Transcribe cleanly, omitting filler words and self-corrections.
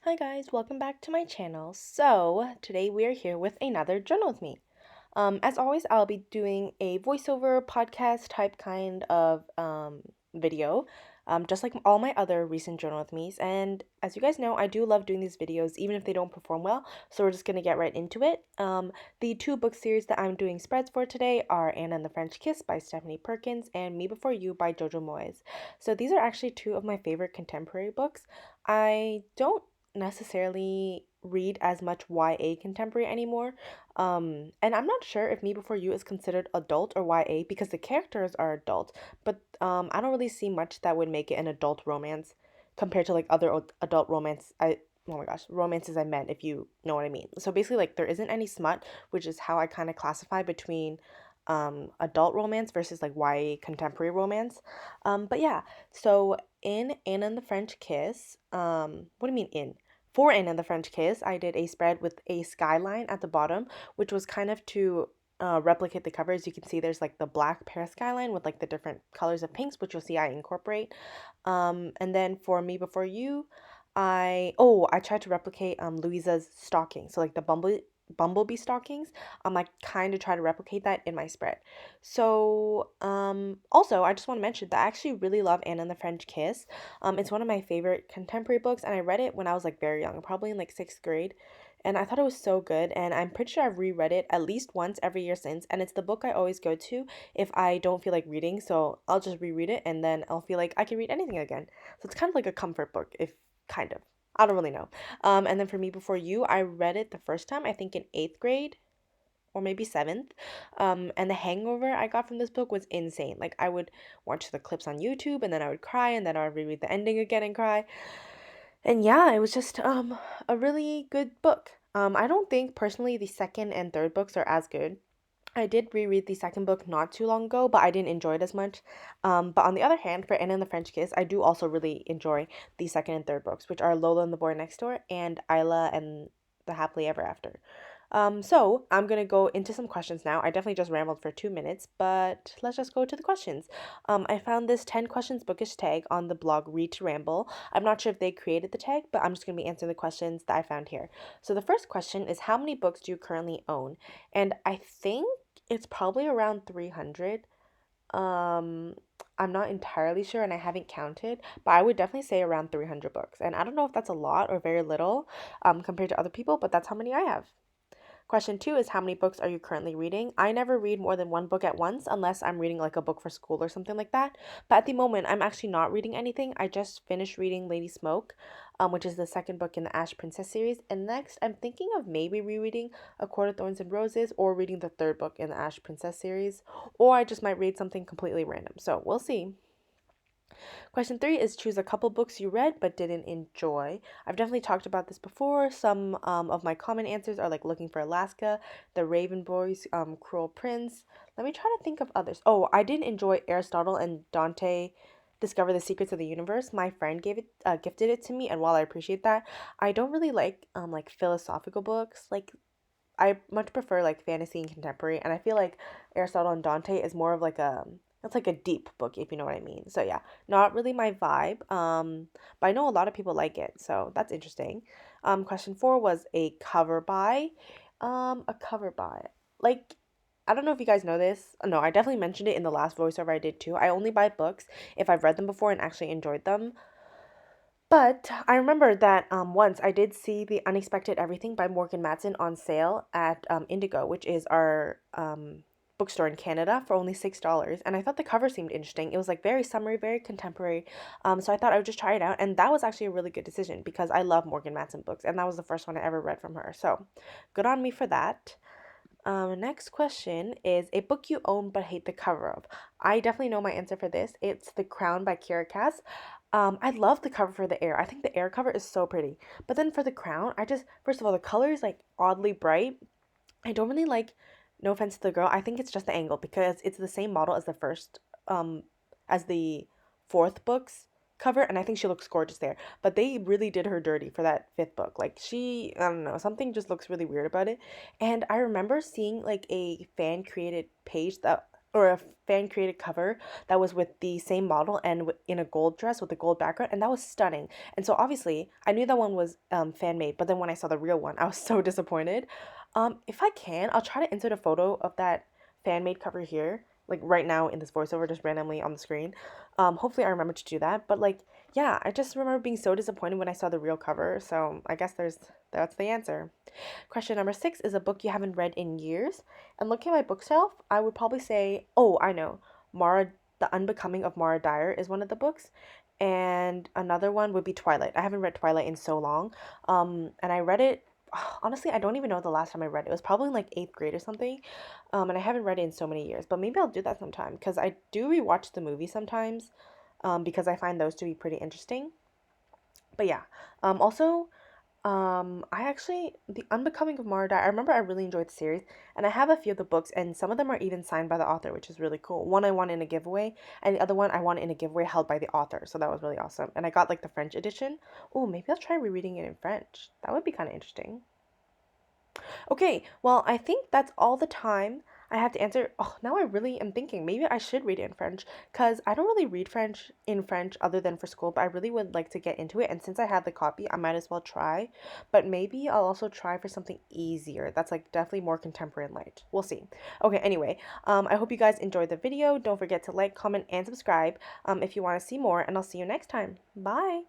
Hi guys, welcome back to my channel. So today we are here with another Journal with Me. As always, I'll be doing a voiceover podcast type kind of video, just like all my other recent Journal with Me's. And as you guys know, I do love doing these videos, even if they don't perform well. So we're just gonna get right into it. The two book series that I'm doing spreads for today are Anna and the French Kiss by Stephanie Perkins and Me Before You by Jojo Moyes. So these are actually two of my favorite contemporary books. I don't necessarily read as much YA contemporary anymore. And I'm not sure if Me Before You is considered adult or YA because the characters are adult, but I don't really see much that would make it an adult romance compared to like other adult romance. Oh my gosh, romances I meant, if you know what I mean. So basically, like there isn't any smut, which is how I kind of classify between adult romance versus like YA contemporary romance. But yeah, so in Anna and the French Kiss, what do you mean in? For Anna and the French Kiss, I did a spread with a skyline at the bottom, which was kind of to replicate the cover. As you can see, there's like the black Paris skyline with like the different colors of pinks, which you'll see I incorporate. And then for Me Before You, I tried to replicate Louisa's stocking, so like the bumblebee stockings. I kind of try to replicate that in my spread. So also I just want to mention that I actually really love Anna and the French Kiss. It's one of my favorite contemporary books, and I read it when I was like very young, probably in like sixth grade. And I thought it was so good, and I'm pretty sure I've reread it at least once every year since. And it's the book I always go to if I don't feel like reading, so I'll just reread it, and then I'll feel like I can read anything again. So it's kind of like a comfort book, if kind of. I don't really know. And then for Me Before You, I read it the first time, I think in eighth grade or maybe seventh. And the hangover I got from this book was insane. Like I would watch the clips on YouTube and then I would cry and then I would reread the ending again and cry. And yeah, it was just a really good book. I don't think personally the second and third books are as good. I did reread the second book not too long ago, but I didn't enjoy it as much. But on the other hand, for Anna and the French Kiss, I do also really enjoy the second and third books, which are Lola and the Boy Next Door and Isla and the Happily Ever After. So I'm gonna go into some questions now. I definitely just rambled for 2 minutes, but let's just go to the questions. I found this 10 questions bookish tag on the blog Read to Ramble. I'm not sure if they created the tag, but I'm just gonna be answering the questions that I found here. So the first question is, how many books do you currently own? And I think it's probably around 300. Um, I'm not entirely sure and I haven't counted, but I would definitely say around 300 books. And I don't know if that's a lot or very little compared to other people, but that's how many I have. Question two is, how many books are you currently reading? I never read more than one book at once unless I'm reading like a book for school or something like that. But at the moment, I'm actually not reading anything. I just finished reading Lady Smoke, which is the second book in the Ash Princess series. And next, I'm thinking of maybe rereading A Court of Thorns and Roses or reading the third book in the Ash Princess series. Or I just might read something completely random. So we'll see. Question three is, choose a couple books you read but didn't enjoy. I've definitely talked about this before. Some of my common answers are like Looking for Alaska, The Raven Boys, Cruel Prince. Let me try to think of others. Oh, I didn't enjoy Aristotle and Dante Discover the Secrets of the Universe. My friend gifted it to me, and while I appreciate that, I don't really like philosophical books. Like I much prefer like fantasy and contemporary, and I feel like Aristotle and Dante is more of like a it's like a deep book, if you know what I mean. So yeah, not really my vibe. But I know a lot of people like it, so that's interesting. Question four was a cover by, a cover by like. I don't know if you guys know this. No, I definitely mentioned it in the last voiceover I did too. I only buy books if I've read them before and actually enjoyed them. But I remember that once I did see The Unexpected Everything by Morgan Matson on sale at Indigo, which is our bookstore in Canada, for only $6. And I thought the cover seemed interesting. It was like very summery, very contemporary. So I thought I would just try it out. And that was actually a really good decision because I love Morgan Matson books. And that was the first one I ever read from her. So good on me for that. Next question is, a book you own but hate the cover of. I definitely know my answer for this. It's The Crown by Kira Cass. I love the cover for the Air. I think the Air cover is so pretty. But then for the Crown, first of all, the color is like oddly bright. I don't really like, no offense to the girl, I think it's just the angle because it's the same model as the as the fourth book's cover, and I think she looks gorgeous there. But they really did her dirty for that fifth book. Like I don't know, something just looks really weird about it. And I remember seeing like a fan created page that or a fan created cover that was with the same model and in a gold dress with a gold background, and that was stunning. And so obviously I knew that one was fan made, but then when I saw the real one, I was so disappointed. If I can, I'll try to insert a photo of that fan made cover here, like right now in this voiceover, just randomly on the screen. Hopefully I remember to do that. But like, yeah, I just remember being so disappointed when I saw the real cover. So I guess that's the answer. Question number 6 is a book you haven't read in years. And looking at my bookshelf, I would probably say, oh, I know. Mara, The Unbecoming of Mara Dyer is one of the books. And another one would be Twilight. I haven't read Twilight in so long. And I read it, honestly, I don't even know the last time I read it. It was probably in like 8th grade or something. And I haven't read it in so many years. But maybe I'll do that sometime because I do rewatch the movie sometimes because I find those to be pretty interesting. But yeah, also, I actually, The Unbecoming of Mara I remember I really enjoyed the series, and I have a few of the books, and some of them are even signed by the author, which is really cool. One I won in a giveaway, and the other one I won in a giveaway held by the author, so that was really awesome. And I got like the French edition. Oh, maybe I'll try rereading it in French. That would be kind of interesting. Okay, well, I think that's all the time I have to answer. Oh, now I really am thinking maybe I should read it in French because I don't really read French in French other than for school, but I really would like to get into it. And since I have the copy, I might as well try. But maybe I'll also try for something easier that's like definitely more contemporary and light. We'll see. Okay, anyway, I hope you guys enjoyed the video. Don't forget to like, comment, and subscribe if you want to see more, and I'll see you next time. Bye.